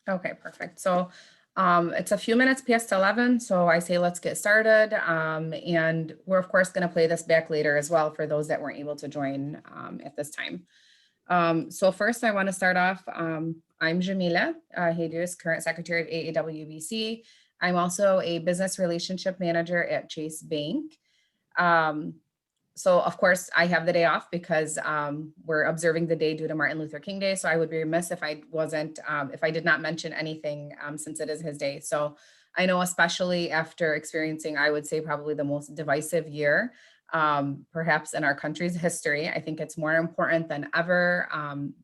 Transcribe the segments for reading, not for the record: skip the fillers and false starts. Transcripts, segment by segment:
Okay, perfect. So it's a few minutes past 11, so I say let's get started. And we're of course going to play this back later as well for those that weren't able to join at this time. So first I want to start off, I'm Jameleh, Haidous, current secretary of AAWBC. I'm also a business relationship manager at Chase Bank. So of course I have the day off because we're observing the day due to Martin Luther King Day. So I would be remiss if I wasn't, if I did not mention anything since it is his day. So I know especially after experiencing, I would say probably the most divisive year, perhaps in our country's history, I think it's more important than ever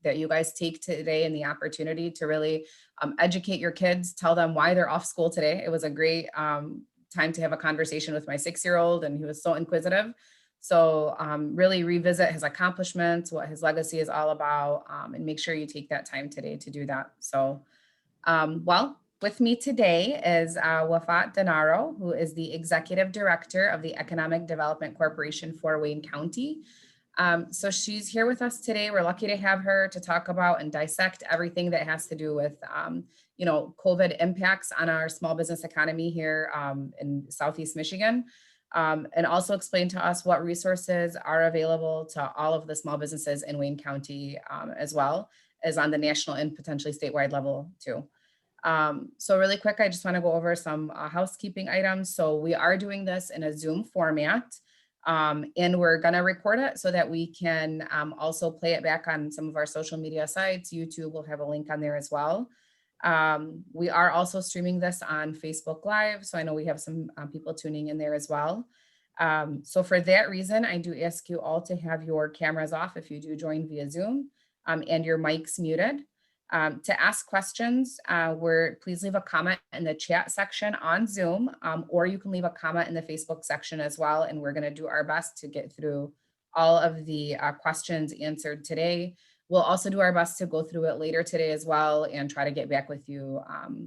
that you guys take today and the opportunity to really educate your kids, tell them why they're off school today. It was a great time to have a conversation with my 6-year-old, and he was so inquisitive. So really revisit his accomplishments, what his legacy is all about, and make sure you take that time today to do that. So, well, with me today is Wafa Dinaro, who is the Executive Director of the Economic Development Corporation for Wayne County. So she's here with us today. We're lucky to have her to talk about and dissect everything that has to do with, COVID impacts on our small business economy here in Southeast Michigan. And also explain to us what resources are available to all of the small businesses in Wayne County, as well as on the national and potentially statewide level too. So really quick, I just want to go over some housekeeping items. So we are doing this in a Zoom format, and we're going to record it so that we can also play it back on some of our social media sites. YouTube will have a link on there as well. We are also streaming this on Facebook Live, so I know we have some people tuning in there as well. So for that reason, I do ask you all to have your cameras off if you do join via Zoom, and your mics muted. To ask questions, please leave a comment in the chat section on Zoom, or you can leave a comment in the Facebook section as well, and we're going to do our best to get through all of the questions answered today. We'll also do our best to go through it later today as well and try to get back with you.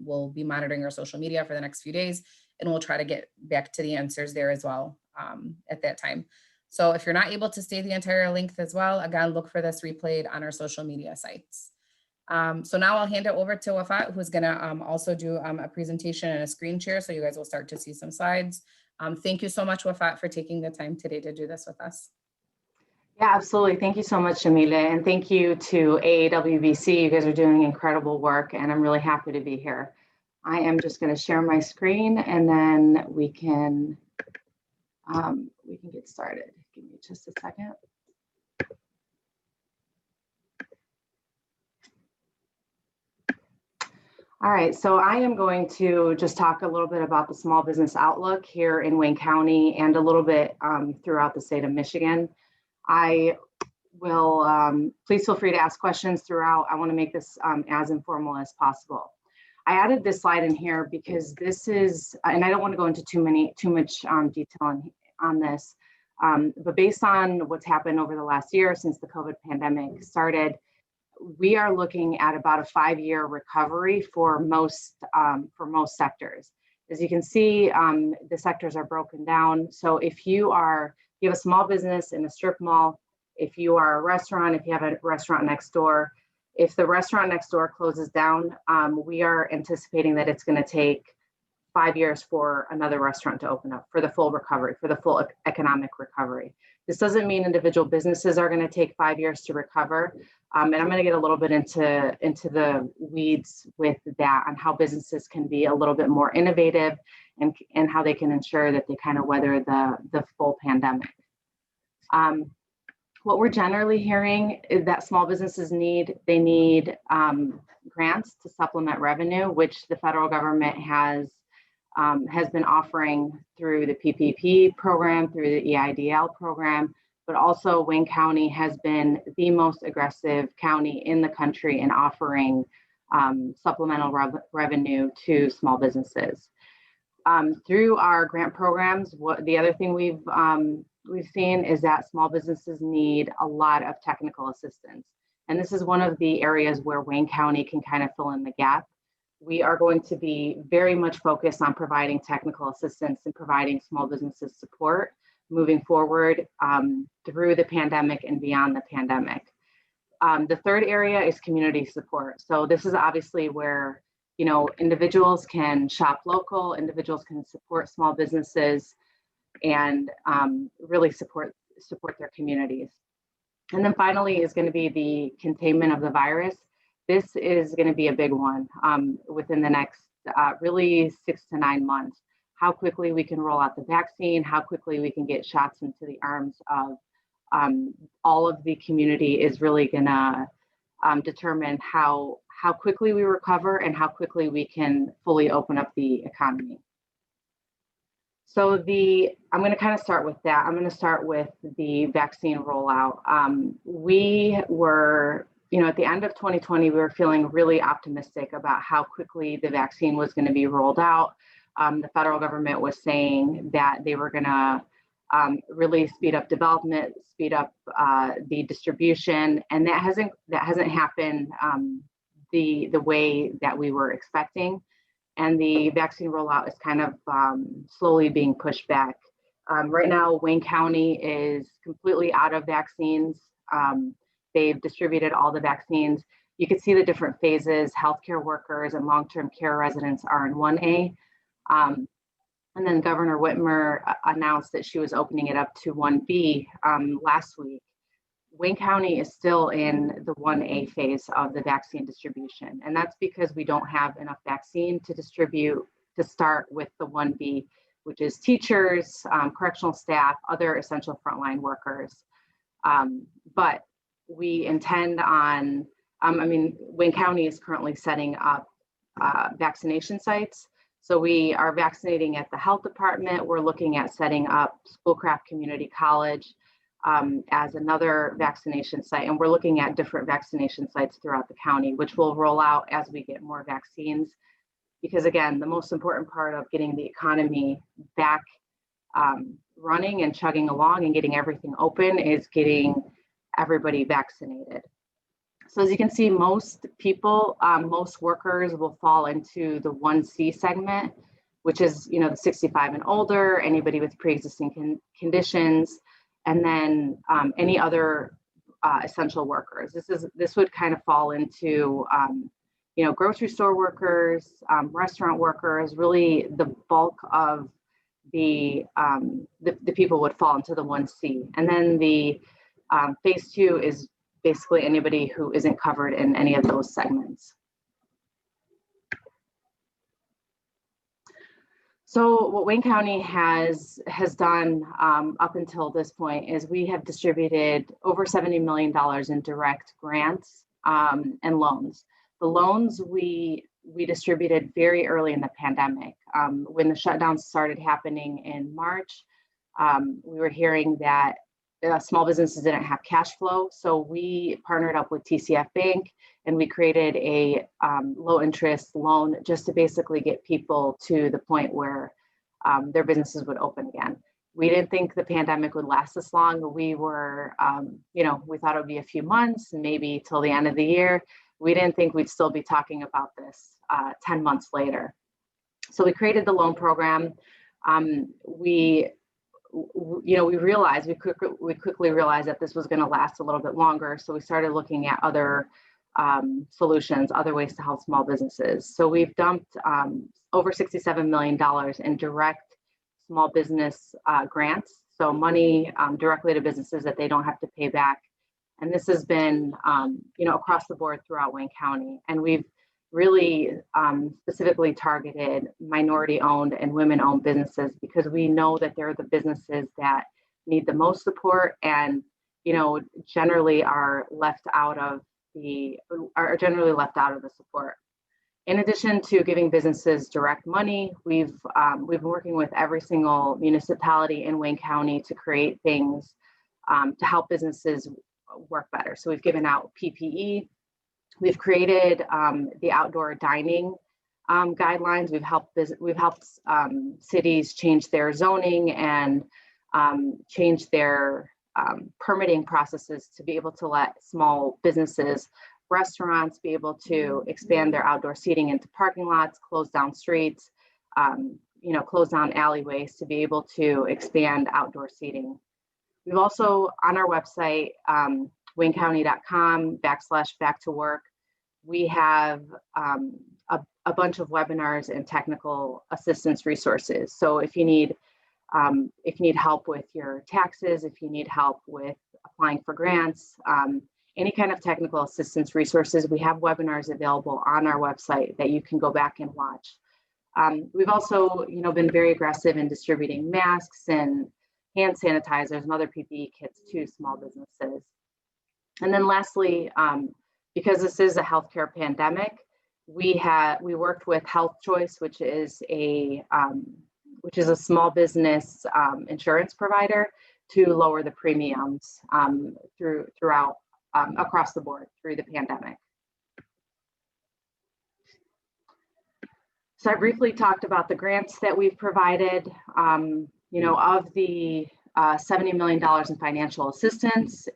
We'll be monitoring our social media for the next few days, and we'll try to get back to the answers there as well at that time. So if you're not able to stay the entire length as well, again, look for this replayed on our social media sites. So now I'll hand it over to Wafa, who's going to also do a presentation and a screen share, so you guys will start to see some slides. Thank you so much, Wafa, for taking the time today to do this with us. Yeah, absolutely. Thank you so much, Jameleh, and thank you to AAWBC. You guys are doing incredible work, and I'm really happy to be here. I am just going to share my screen, and then we can get started. Give me just a second. All right, so I am going to just talk a little bit about the small business outlook here in Wayne County and a little bit throughout the state of Michigan. I will, please feel free to ask questions throughout. I want to make this as informal as possible. I added this slide in here because this is, and I don't want to go into too much detail on this, but based on what's happened over the last year since the COVID pandemic started, we are looking at about a 5-year recovery for most sectors. As you can see, the sectors are broken down. So if you have a small business in a strip mall, if you are a restaurant, if you have a restaurant next door, if the restaurant next door closes down, we are anticipating that it's going to take 5 years for another restaurant to open up for the full recovery, for the full economic recovery. This doesn't mean individual businesses are going to take 5 years to recover. And I'm going to get a little bit into the weeds with that on how businesses can be a little bit more innovative and how they can ensure that they kind of weather the full pandemic. What we're generally hearing is that small businesses need grants to supplement revenue, which the federal government has been offering through the PPP program, through the EIDL program, but also Wayne County has been the most aggressive county in the country in offering supplemental revenue to small businesses. Through our grant programs, the other thing we've seen is that small businesses need a lot of technical assistance. And this is one of the areas where Wayne County can kind of fill in the gap. We are going to be very much focused on providing technical assistance and providing small businesses support moving forward through the pandemic and beyond the pandemic. The third area is community support. So this is obviously where individuals can shop local, individuals can support small businesses, and really support their communities. And then finally is going to be the containment of the virus. This is going to be a big one within the next really 6 to 9 months. How quickly we can roll out the vaccine, how quickly we can get shots into the arms of all of the community is really going to determine how quickly we recover and how quickly we can fully open up the economy. So I'm going to kind of start with that. I'm going to start with the vaccine rollout. We were, at the end of 2020, we were feeling really optimistic about how quickly the vaccine was going to be rolled out. The federal government was saying that they were going to really speed up development, speed up the distribution, and that hasn't happened the way that we were expecting. And the vaccine rollout is kind of slowly being pushed back. Right now, Wayne County is completely out of vaccines. They've distributed all the vaccines. You can see the different phases. Healthcare workers and long-term care residents are in 1A. And then Governor Whitmer announced that she was opening it up to 1B last week. Wayne County is still in the 1A phase of the vaccine distribution. And that's because we don't have enough vaccine to distribute to start with the 1B, which is teachers, correctional staff, other essential frontline workers. But we intend on, Wayne County is currently setting up vaccination sites. So we are vaccinating at the health department. We're looking at setting up Schoolcraft Community College as another vaccination site. And we're looking at different vaccination sites throughout the county, which will roll out as we get more vaccines. Because again, the most important part of getting the economy back running and chugging along and getting everything open is getting everybody vaccinated. So as you can see, most people, most workers will fall into the 1C segment, which is, the 65 and older, anybody with pre-existing conditions, and then any other essential workers. This would kind of fall into, grocery store workers, restaurant workers. Really, the bulk of the people would fall into the 1C, and then the phase 2 is basically anybody who isn't covered in any of those segments. So what Wayne County has done up until this point is we have distributed over $70 million in direct grants and loans. The loans we distributed very early in the pandemic. When the shutdowns started happening in March, we were hearing that small businesses didn't have cash flow. So we partnered up with TCF Bank and we created a low interest loan just to basically get people to the point where their businesses would open again. We didn't think the pandemic would last this long, but we were, we thought it would be a few months, maybe till the end of the year. We didn't think we'd still be talking about this 10 months later. So we created the loan program. We quickly realized that this was going to last a little bit longer. So we started looking at other solutions, other ways to help small businesses. So we've dumped over $67 million in direct small business grants. So money directly to businesses that they don't have to pay back. And this has been, across the board throughout Wayne County. And we've really specifically targeted minority-owned and women-owned businesses because we know that they're the businesses that need the most support and, generally are left out of the support. In addition to giving businesses direct money, we've been working with every single municipality in Wayne County to create things to help businesses work better. So we've given out PPE. We've created the outdoor dining guidelines. We've helped cities change their zoning and change their permitting processes to be able to let small businesses, restaurants be able to expand their outdoor seating into parking lots, close down streets, close down alleyways to be able to expand outdoor seating. We've also on our website, waynecounty.com/back-to-work, we have a bunch of webinars and technical assistance resources. So if you need help with your taxes, if you need help with applying for grants, any kind of technical assistance resources, we have webinars available on our website that you can go back and watch. We've also, been very aggressive in distributing masks and hand sanitizers and other PPE kits to small businesses. And then lastly, because this is a healthcare pandemic, we worked with Health Choice, which is a small business insurance provider, to lower the premiums throughout across the board through the pandemic. So I briefly talked about the grants that we've provided. Of the $70 million in financial assistance,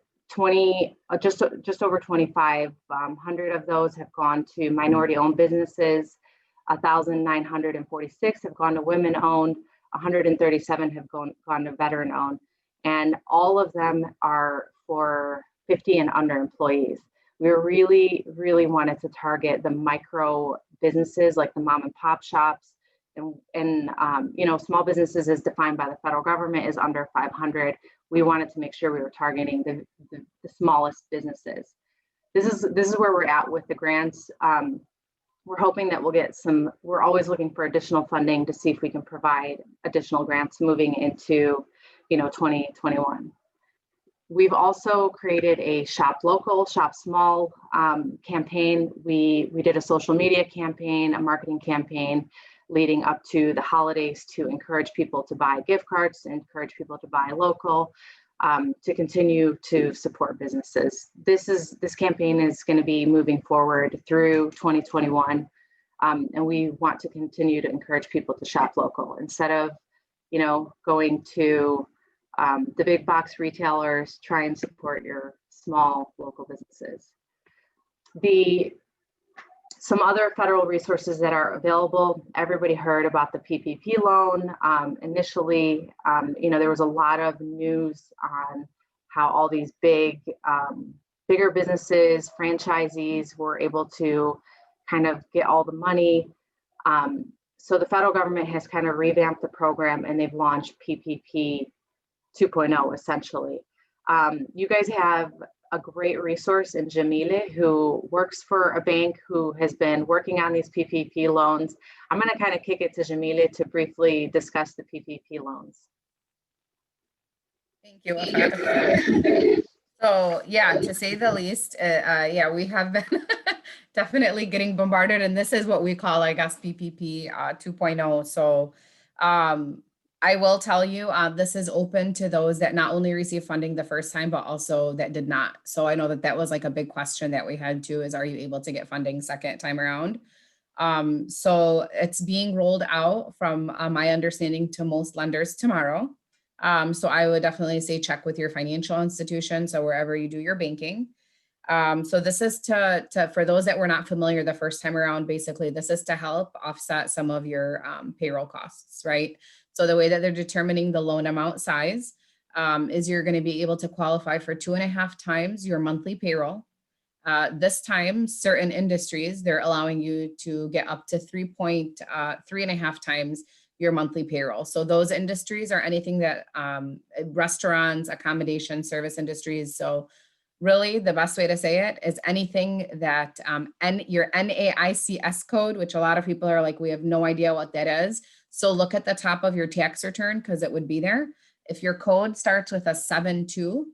just over 2,500 of those have gone to minority-owned businesses. 1,946 have gone to women-owned. 137 have gone to veteran-owned, and all of them are for 50 and under employees. We really wanted to target the micro businesses, like the mom and pop shops, and small businesses as defined by the federal government is under 500. We wanted to make sure we were targeting the smallest businesses. This is where we're at with the grants. We're hoping that we'll get we're always looking for additional funding to see if we can provide additional grants moving into 2021. We've also created a Shop Local, Shop Small campaign. We did a social media campaign, a marketing campaign leading up to the holidays to encourage people to buy gift cards, encourage people to buy local, to continue to support businesses. This campaign is going to be moving forward through 2021, and we want to continue to encourage people to shop local instead of, going to the big box retailers. Try and support your small local businesses. Some other federal resources that are available, everybody heard about the PPP loan. Initially, there was a lot of news on how all these bigger businesses, franchisees were able to kind of get all the money. So the federal government has kind of revamped the program, and they've launched PPP 2.0 essentially. You guys have a great resource in Jameleh, who works for a bank who has been working on these PPP loans. I'm going to kind of kick it to Jameleh to briefly discuss the PPP loans. Thank you, Wafa. So yeah, to say the least, we have been definitely getting bombarded, and this is what we call, I guess, PPP 2.0. So I will tell you, this is open to those that not only receive funding the first time, but also that did not. So I know that was like a big question that we had too, is are you able to get funding second time around? So it's being rolled out from my understanding to most lenders tomorrow. So I would definitely say check with your financial institution. So wherever you do your banking. So this is for those that were not familiar the first time around, basically this is to help offset some of your payroll costs, right? So the way that they're determining the loan amount size is you're going to be able to qualify for 2.5 times your monthly payroll. This time, certain industries, they're allowing you to get up to 3.5 times your monthly payroll. So those industries are anything that restaurants, accommodation, service industries. So really the best way to say it is anything that your NAICS code, which a lot of people are like, we have no idea what that is. So look at the top of your tax return because it would be there. If your code starts with a 72,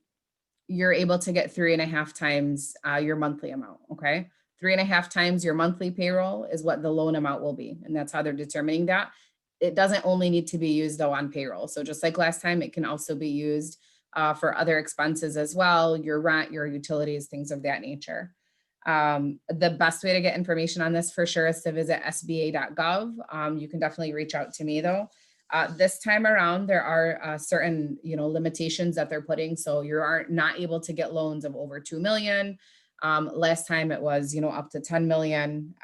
you're able to get 3.5 times your monthly amount, okay? 3.5 times your monthly payroll is what the loan amount will be. And that's how they're determining that. It doesn't only need to be used though on payroll. So just like last time, it can also be used for other expenses as well, your rent, your utilities, things of that nature. The best way to get information on this for sure is to visit sba.gov. You can definitely reach out to me though. This time around, there are certain limitations that they're putting. So you are not able to get loans of over 2 million. Last time it was up to 10 million.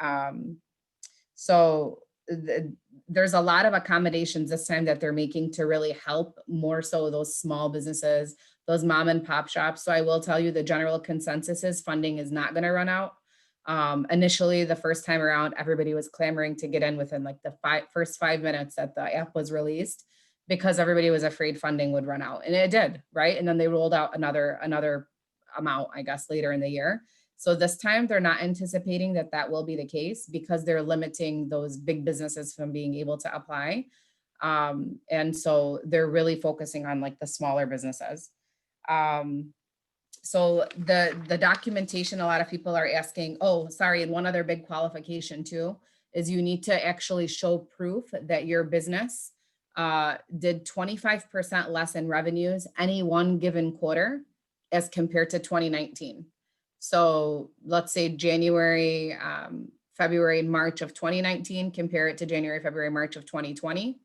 There's a lot of accommodations this time that they're making to really help more so those small businesses, those mom and pop shops. So I will tell you the general consensus is funding is not going to run out. Initially, the first time around, everybody was clamoring to get in within like the first 5 minutes that the app was released, because everybody was afraid funding would run out, and it did, right? And then they rolled out another amount, I guess, later in the year. So this time they're not anticipating that that will be the case, because they're limiting those big businesses from being able to apply. And so they're really focusing on like the smaller businesses. So the documentation, a lot of people are asking, oh, sorry, and one other big qualification too, is you need to actually show proof that your business did 25% less in revenues any one given quarter as compared to 2019. So let's say January, February, and March of 2019, compare it to January, February, March of 2020.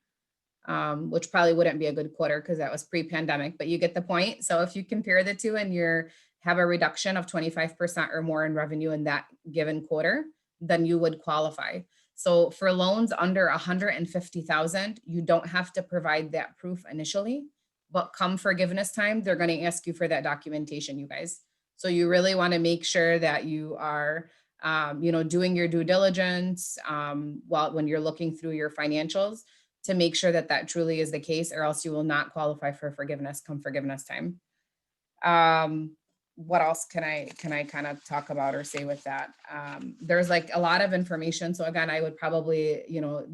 Which probably wouldn't be a good quarter because that was pre-pandemic, but you get the point. So if you compare the two and you have a reduction of 25% or more in revenue in that given quarter, then you would qualify. So for loans under 150,000, you don't have to provide that proof initially, but come forgiveness time, they're going to ask you for that documentation, you guys. So you really want to make sure that you are doing your due diligence when you're looking through your financials, to make sure that that truly is the case, or else you will not qualify for forgiveness come forgiveness time. What else can I kind of talk about or say with that? There's like a lot of information. So again, I would probably,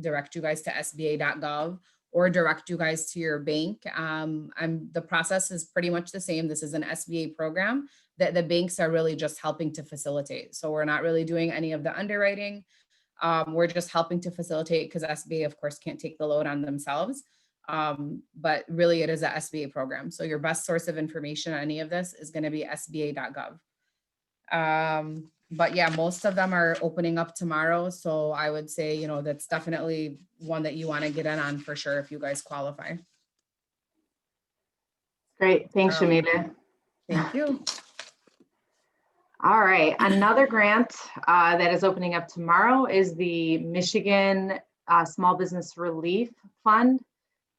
direct you guys to sba.gov or direct you guys to your bank. The process is pretty much the same. This is an SBA program that the banks are really just helping to facilitate. So we're not really doing any of the underwriting. We're just helping to facilitate, because SBA, of course, can't take the load on themselves. But really, it is a SBA program. So your best source of information on any of this is going to be sba.gov. But yeah, most of them are opening up tomorrow. So I would say, that's definitely one that you want to get in on for sure if you guys qualify. Great. Thanks, Jameleh. Thank you. All right, another grant that is opening up tomorrow is the Michigan Small Business Relief Fund.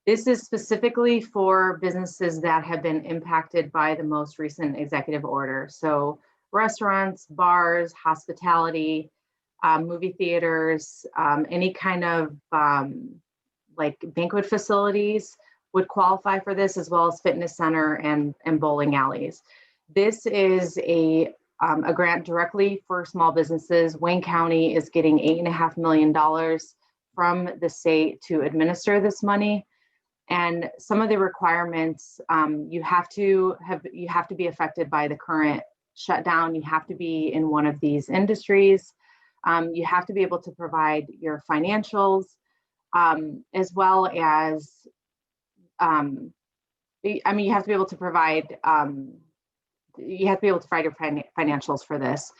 This is specifically for businesses that have been impacted by the most recent executive order. So restaurants, bars, hospitality, movie theaters, any kind of like banquet facilities would qualify for this, as well as fitness center and bowling alleys. This is a grant directly for small businesses. Wayne County is getting $8.5 million from the state to administer this money. And some of the requirements, you have to be affected by the current shutdown. You have to be in one of these industries. You have to be able to provide your financials, as well as, you have to be able to provide your financials for this.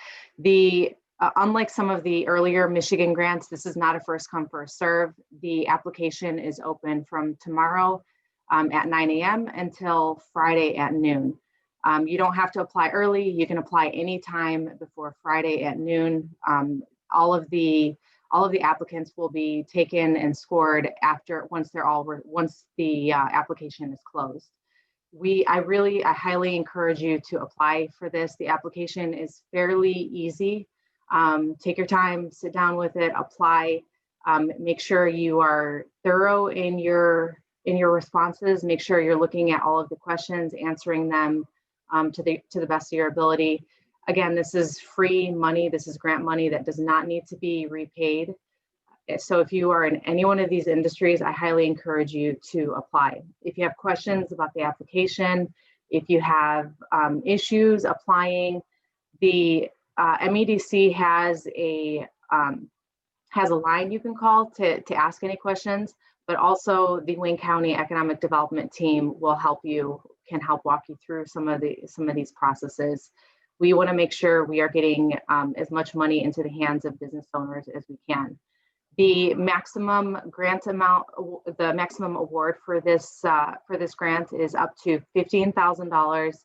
Unlike some of the earlier Michigan grants, this is not a first come, first serve. The application is open from tomorrow at 9 a.m. until Friday at noon. You don't have to apply early. You can apply anytime before Friday at noon. All of the applicants will be taken and scored once the application is closed. I highly encourage you to apply for this. The application is fairly easy. Take your time, sit down with it, apply. Make sure you are thorough in your responses. Make sure you're looking at all of the questions, answering them to the best of your ability. Again, this is free money. This is grant money that does not need to be repaid. So if you are in any one of these industries, I highly encourage you to apply. If you have questions about the application, if you have issues applying, the MEDC has a line you can call to ask any questions, but also the Wayne County Economic Development Team will can help walk you through some of these processes. We want to make sure we are getting as much money into the hands of business owners as we can. The maximum grant amount, the maximum award for this grant is up to $15,000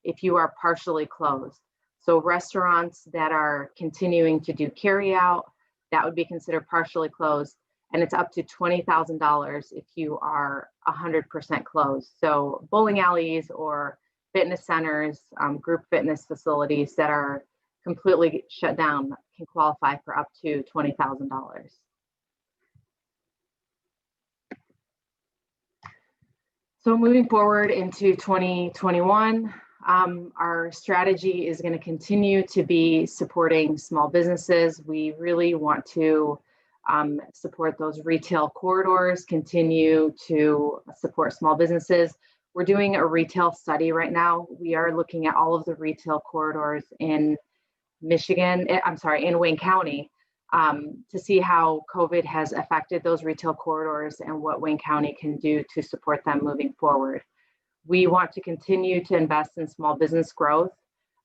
if you are partially closed. So restaurants that are continuing to do carry out, that would be considered partially closed, and it's up to $20,000 if you are 100% closed. So bowling alleys or fitness centers, group fitness facilities that are completely shut down can qualify for up to $20,000. So moving forward into 2021, our strategy is going to continue to be supporting small businesses. We really want to support those retail corridors, continue to support small businesses. We're doing a retail study right now. We are looking at all of the retail corridors in in Wayne County, to see how COVID has affected those retail corridors and what Wayne County can do to support them moving forward. We want to continue to invest in small business growth.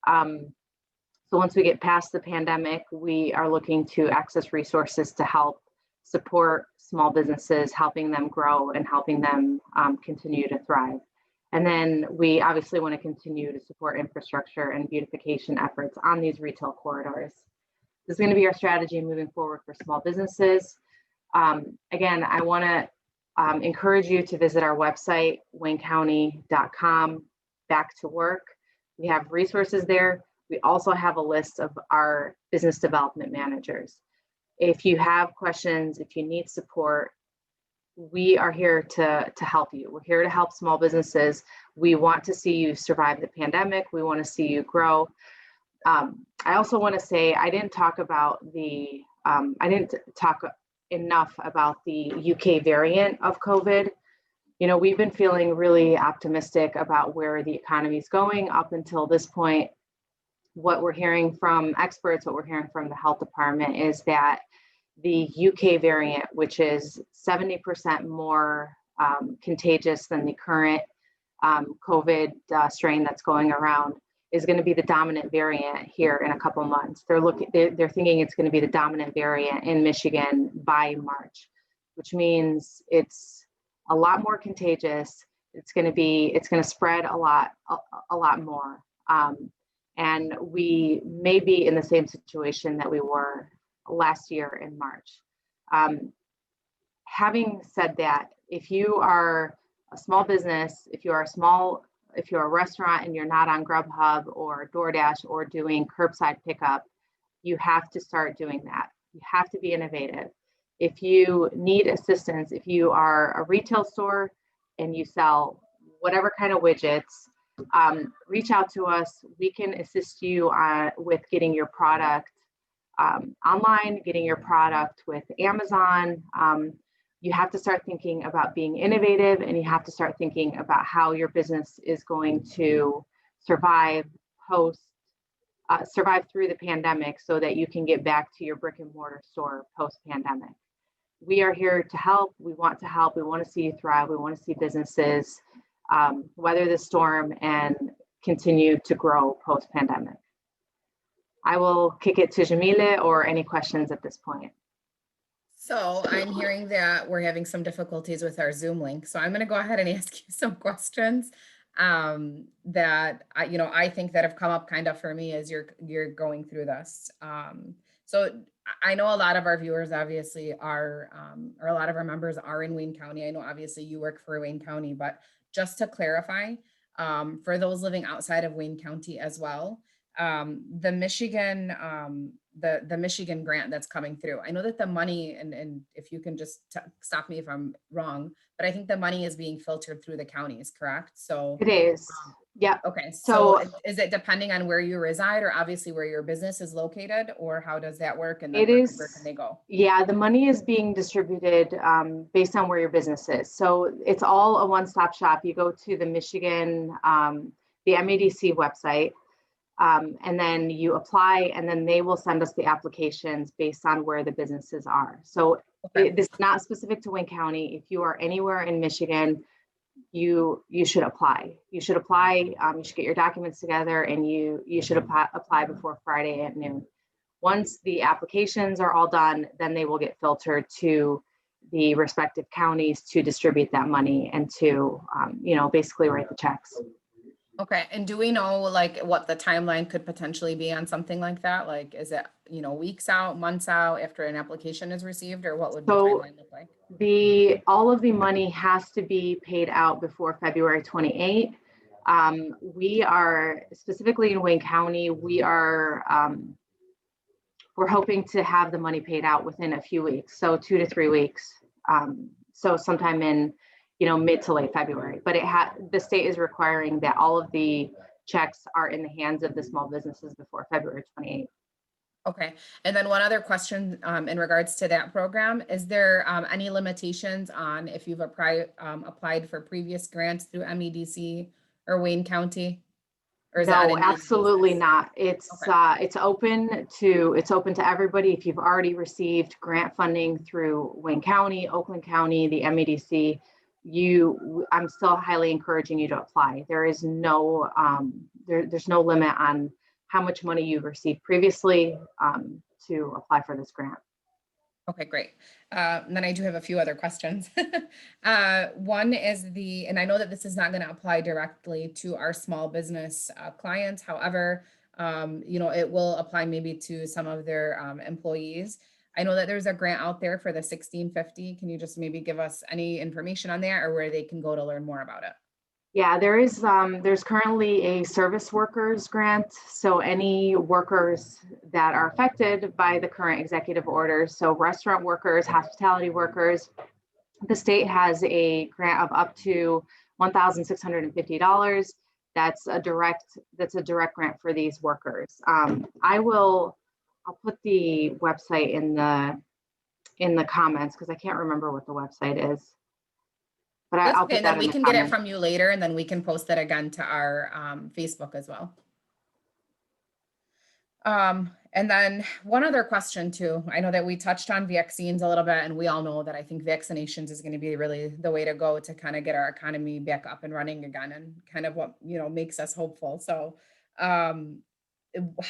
So once we get past the pandemic, we are looking to access resources to help support small businesses, helping them grow and helping them continue to thrive. And then we obviously want to continue to support infrastructure and beautification efforts on these retail corridors. This is going to be our strategy moving forward for small businesses. Again, I want to encourage you to visit our website, waynecounty.com, back to work. We have resources there. We also have a list of our business development managers. If you have questions, if you need support, we are here to help you. We're here to help small businesses. We want to see you survive the pandemic. We want to see you grow. I also want to say, I didn't talk enough about the UK variant of COVID. You know, we've been feeling really optimistic about where the economy is going up until this point. What we're hearing from experts, what we're hearing from the health department is that the UK variant, which is 70% more contagious than the current COVID strain that's going around, is going to be the dominant variant here in a couple months. They're thinking it's going to be the dominant variant in Michigan by March, which means it's a lot more contagious. It's going to spread a lot more. And we may be in the same situation that we were last year in March. Having said that, if you are a small business, if you're a restaurant and you're not on Grubhub or DoorDash or doing curbside pickup, you have to start doing that. You have to be innovative. If you need assistance, if you are a retail store and you sell whatever kind of widgets, reach out to us. We can assist you with getting your product online, getting your product with Amazon. You have to start thinking about being innovative, and you have to start thinking about how your business is going to survive through the pandemic so that you can get back to your brick and mortar store post-pandemic. We are here to help. We want to help. We want to see you thrive. We want to see businesses weather the storm and continue to grow post-pandemic. I will kick it to Jameleh or any questions at this point. So I'm hearing that we're having some difficulties with our Zoom link. So I'm going to go ahead and ask you some questions that I think that have come up kind of for me as you're going through this. So I know a lot of our viewers obviously are, or a lot of our members are in Wayne County. I know obviously you work for Wayne County, but just to clarify, for those living outside of Wayne County as well, the Michigan grant that's coming through. I know that the money, and if you can just stop me if I'm wrong, but I think the money is being filtered through the counties, correct? So it is. Yeah. Okay. So is it depending on where you reside or obviously where your business is located, or how does that work? And then where can they go? Yeah, the money is being distributed based on where your business is. So it's all a one-stop shop. You go to the Michigan, the MADC website, and then you apply, and then they will send us the applications based on where the businesses are. So this is not specific to Wayne County. If you are anywhere in Michigan, you should apply. You should apply. You should get your documents together, and you should apply before Friday at noon. Once the applications are all done, then they will get filtered to the respective counties to distribute that money and to basically write the checks. Okay. And do we know like what the timeline could potentially be on something like that? Like, is it, weeks out, months out after an application is received, or what would the timeline look like? All of the money has to be paid out before February 28th. We are specifically in Wayne County, we're hoping to have the money paid out within a few weeks, so 2 to 3 weeks. So sometime in, mid to late February. But the state is requiring that all of the checks are in the hands of the small businesses before February 28th. Okay, and then one other question in regards to that program, is there any limitations on if you've applied for previous grants through MEDC or Wayne County? Or is that No, a need absolutely basis? not. It's Okay. it's open to everybody. If you've already received grant funding through Wayne County, Oakland County, the MEDC, I'm still highly encouraging you to apply. There is there's no limit on how much money you've received previously to apply for this grant. Okay, great. And then I do have a few other questions. One is and I know that this is not going to apply directly to our small business clients. However, it will apply maybe to some of their employees. I know that there's a grant out there for the 1650. Can you just maybe give us any information on that or where they can go to learn more about it? Yeah, there's currently a service workers grant. So any workers that are affected by the current executive orders, so restaurant workers, hospitality workers, the state has a grant of up to $1,650. That's a direct grant for these workers. I'll put the website in the comments because I can't remember what the website is. But That's I'll okay. put And that then in we the can get it comments. from you later and then we can post it again to our Facebook as well. And then one other question too. I know that we touched on vaccines a little bit, and we all know that I think vaccinations is going to be really the way to go to kind of get our economy back up and running again, and kind of what makes us hopeful. So,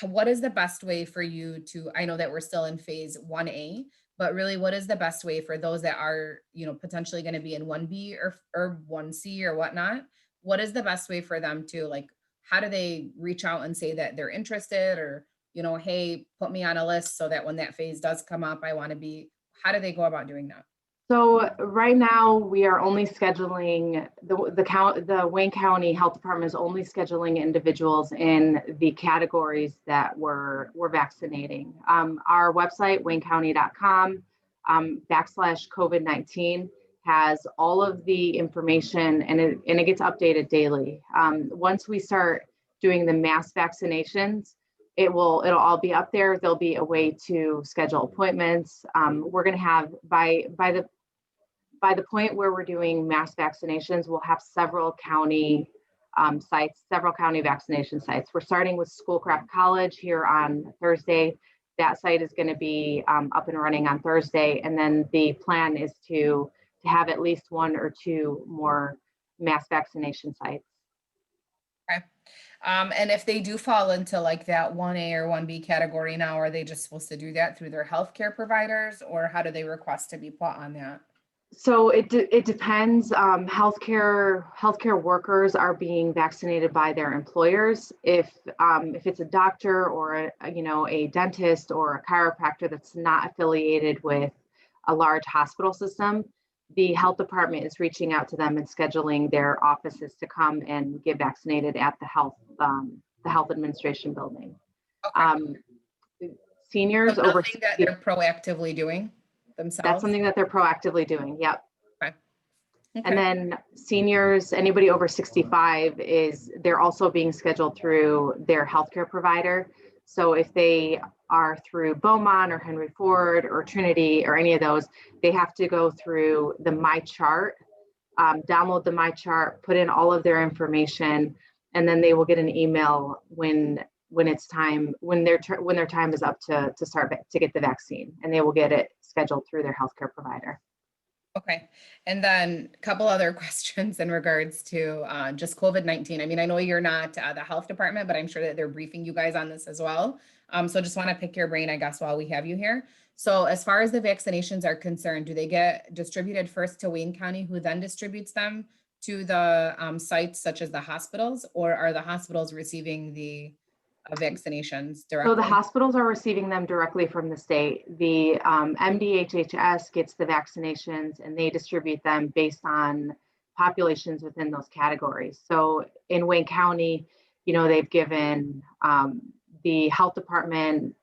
what is the best way for you to? I know that we're still in phase 1A, but really, what is the best way for those that are potentially going to be in 1B or 1C or whatnot? What is the best way for them to How do they reach out and say that they're interested or hey, put me on a list so that when that phase does come up, I want to be, how do they go about doing that? So right now we are only scheduling the Wayne County Health Department is only scheduling individuals in the categories that we're vaccinating. Our website, waynecounty.com /COVID-19 has all of the information and it gets updated daily. Once we start doing the mass vaccinations, it'll all be up there. There'll be a way to schedule appointments. We're going to have by the point where we're doing mass vaccinations, we'll have several county sites, several county vaccination sites. We're starting with Schoolcraft College here on Thursday. That site is going to be up and running on Thursday, and then the plan is to have at least 1 or 2 more mass vaccination sites. Okay. And if they do fall into that 1A or 1B category now, are they just supposed to do that through their healthcare providers, or how do they request to be put on that? So it depends. Healthcare workers are being vaccinated by their employers. If it's a doctor or a dentist or a chiropractor that's not affiliated with a large hospital system, the health department is reaching out to them and scheduling their offices to come and get vaccinated at the health administration building. Okay. Seniors So over nothing that they're proactively doing themselves? That's something that they're proactively doing. Yep. Okay. And then seniors, anybody over 65 they're also being scheduled through their healthcare provider. So if they are through Beaumont or Henry Ford or Trinity or any of those, they have to go through the MyChart, download the MyChart, put in all of their information, and then they will get an email when it's time, when their time is up to start to get the vaccine, and they will get it scheduled through their healthcare provider. Okay. And then a couple other questions in regards to just COVID-19. I mean, I know you're not the health department, but I'm sure that they're briefing you guys on this as well. So just want to pick your brain, I guess, while we have you here. So as far as the vaccinations are concerned, do they get distributed first to Wayne County, who then distributes them to the sites such as the hospitals, or are the hospitals receiving the vaccinations directly? So the hospitals are receiving them directly from the state. The MDHHS gets the vaccinations and they distribute them based on populations within those categories. So in Wayne County, they've given the health department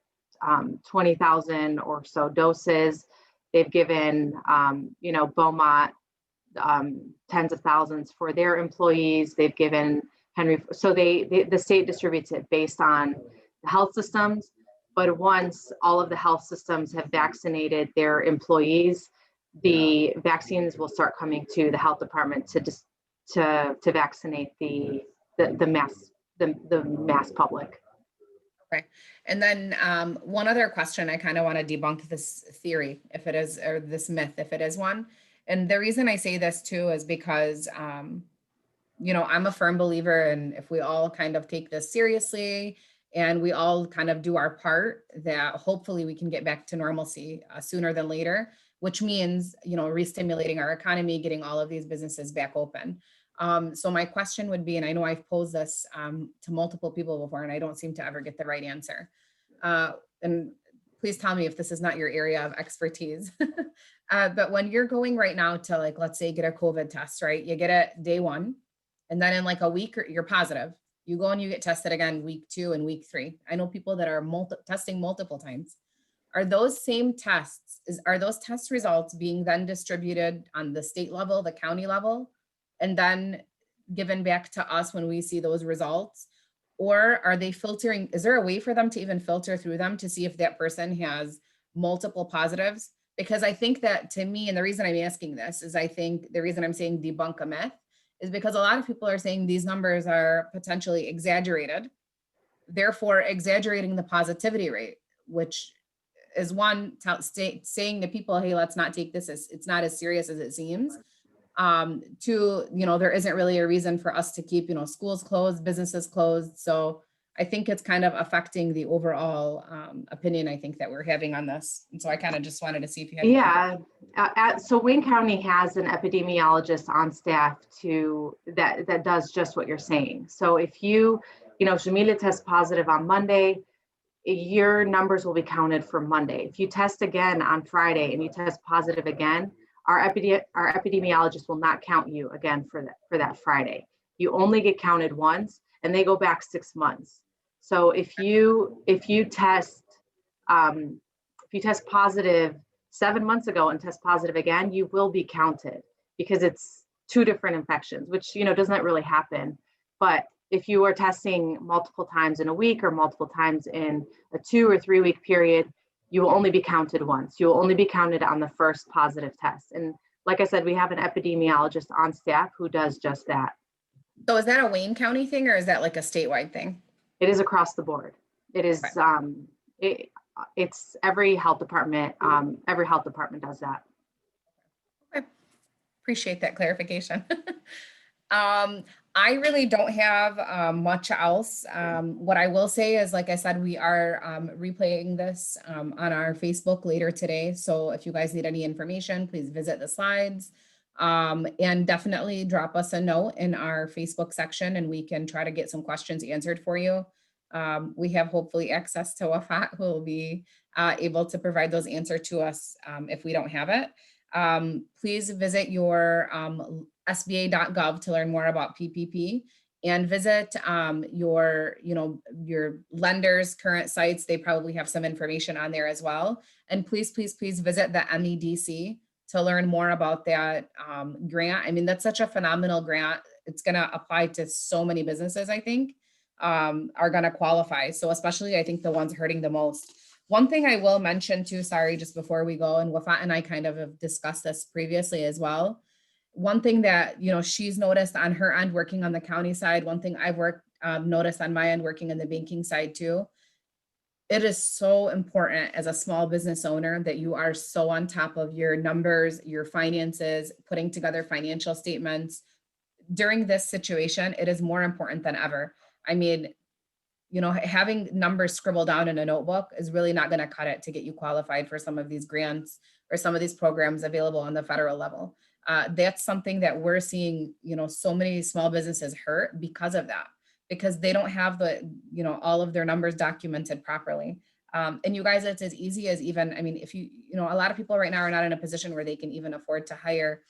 20,000 or so doses. They've given, Beaumont tens of thousands for their employees. They've given Henry, so the state distributes it based on the health systems. But once all of the health systems have vaccinated their employees, the vaccines will start coming to the health department to vaccinate the mass public. Okay. And then one other question, I kind of want to debunk this theory, if it is, or this myth, if it is one. And the reason I say this too is because, I'm a firm believer in if we all kind of take this seriously and we all kind of do our part, that hopefully we can get back to normalcy sooner than later, which means, re-stimulating our economy, getting all of these businesses back open. So my question would be, and I know I've posed this to multiple people before, and I don't seem to ever get the right answer. And please tell me if this is not your area of expertise. But when you're going right now to, like, let's say, get a COVID test, right? You get it day 1, and then in like a week, you're positive. You go and you get tested again week 2 and week 3. I know people that are testing multiple times. Are those same tests, are those test results being then distributed on the state level, the county level, and then given back to us when we see those results? Or are they filtering? Is there a way for them to even filter through them to see if that person has multiple positives? Because I think that, to me, and the reason I'm asking this is, I think the reason I'm saying debunk a myth is because a lot of people are saying these numbers are potentially exaggerated, therefore exaggerating the positivity rate, which is one, saying to people, hey, let's not take this as, it's not as serious as it seems. Two, there isn't really a reason for us to keep, schools closed, businesses closed. So I think it's kind of affecting the overall opinion, I think, that we're having on this. And so I kind of just wanted to see if you had. Yeah. So Wayne County has an epidemiologist on staff that does just what you're saying. So if Jameleh tests positive on Monday, your numbers will be counted for Monday. If you test again on Friday and you test positive again, our epidemiologist will not count you again for that Friday. You only get counted once, and they go back 6 months. So if you test positive 7 months ago and test positive again, you will be counted, because it's 2 different infections, which doesn't really happen. But if you are testing multiple times in a week or multiple times in a 2 or 3 week period, you will only be counted once. You will only be counted on the first positive test. And like I said, we have an epidemiologist on staff who does just that. So is that a Wayne County thing, or is that like a statewide thing? It is across the board. It is, it's every health department. Every health department does that. I appreciate that clarification. I really don't have much else. What I will say is, like I said, we are replaying this on our Facebook later today. So if you guys need any information, please visit the slides, and definitely drop us a note in our Facebook section, and we can try to get some questions answered for you. We have hopefully access to Wafa, who will be able to provide those answers to us if we don't have it. Please visit your SBA.gov to learn more about PPP, and visit your lender's current sites. They probably have some information on there as well. And please, please, please visit the MEDC to learn more about that grant. I mean, that's such a phenomenal grant. It's going to apply to so many businesses, I think, are going to qualify. So especially, I think, the ones hurting the most. One thing I will mention too, sorry, just before we go, and Wafa and I kind of have discussed this previously as well. One thing that, she's noticed on her end working on the county side, one thing I've noticed on my end working in the banking side too, it is so important as a small business owner that you are so on top of your numbers, your finances, putting together financial statements. During this situation, it is more important than ever. I mean, having numbers scribbled down in a notebook is really not going to cut it to get you qualified for some of these grants or some of these programs available on the federal level. That's something that we're seeing, so many small businesses hurt because of that, because they don't have all of their numbers documented properly. And you guys, it's as easy as even, I mean, if a lot of people right now are not in a position where they can even afford to hire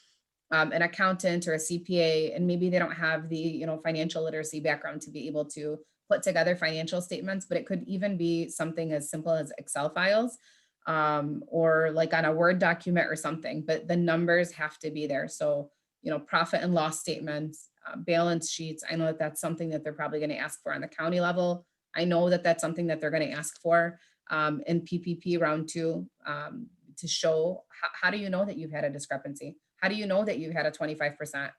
an accountant or a CPA, and maybe they don't have the, financial literacy background to be able to put together financial statements, but it could even be something as simple as Excel files, or like on a Word document or something, but the numbers have to be there. So, profit and loss statements, balance sheets. I know that that's something that they're probably going to ask for on the county level. I know that that's something that they're going to ask for in PPP round 2, to show how do you know that you've had a discrepancy? How do you know that you had a 25%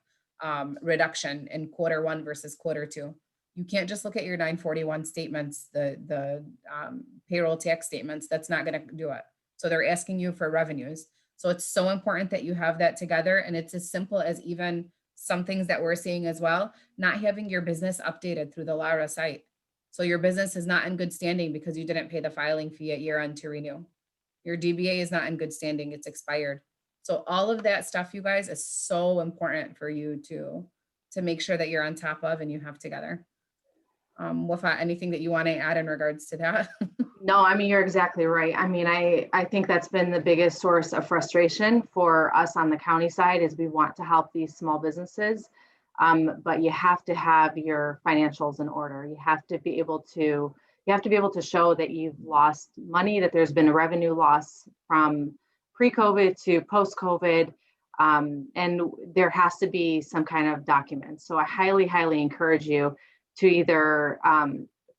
reduction in Q1 versus Q2? You can't just look at your 941 statements, the payroll tax statements. That's not going to do it. So they're asking you for revenues. So it's so important that you have that together. And it's as simple as even some things that we're seeing as well, not having your business updated through the LARA site. So your business is not in good standing because you didn't pay the filing fee at year end to renew. Your DBA is not in good standing, it's expired. So all of that stuff, you guys, is so important for you to make sure that you're on top of and you have together. Wafa, anything that you want to add in regards to that? No, I mean, you're exactly right. I mean, I think that's been the biggest source of frustration for us on the county side is we want to help these small businesses, but you have to have your financials in order. You have to be able to show that you've lost money, that there's been a revenue loss from pre-COVID to post-COVID, and there has to be some kind of document. So I highly, highly encourage you to either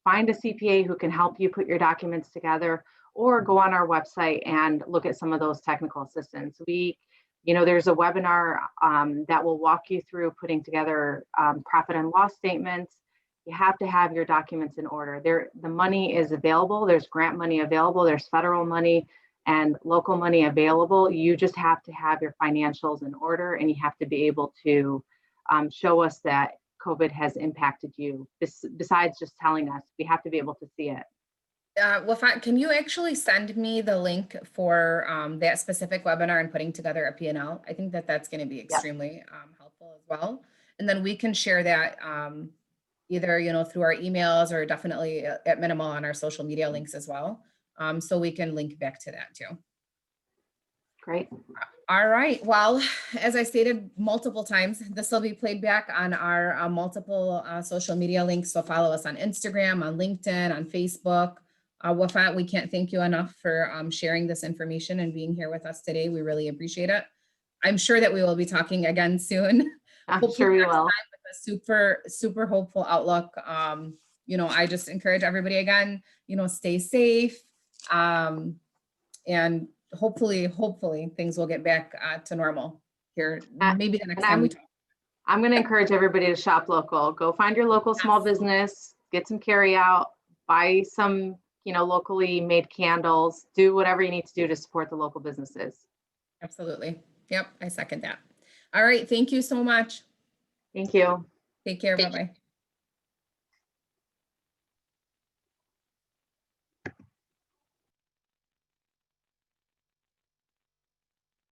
find a CPA who can help you put your documents together, or go on our website and look at some of those technical assistance. There's a webinar that will walk you through putting together profit and loss statements. You have to have your documents in order. The money is available. There's grant money available. There's federal money and local money available. You just have to have your financials in order, and you have to be able to show us that COVID has impacted you. Besides just telling us, we have to be able to see it. Wafa, can you actually send me the link for that specific webinar and putting together a P&L? I think that that's going to be extremely helpful as well. And then we can share that either, through our emails or definitely at minimal on our social media links as well. So we can link back to that too. Great. All right. Well, as I stated multiple times, this will be played back on our multiple social media links. So follow us on Instagram, on LinkedIn, on Facebook. Wafa, we can't thank you enough for sharing this information and being here with us today. We really appreciate it. I'm sure that we will be talking again soon. I'm sure we will. With a super, super hopeful outlook. I just encourage everybody again, stay safe. And hopefully things will get back to normal here. Maybe the next time we talk. I'm going to encourage everybody to shop local. Go find your local small business, get some carry out, buy some, locally made candles, do whatever you need to do to support the local businesses. Absolutely. Yep. I second that. All right. Thank you so much. Thank you. Take care. Bye-bye.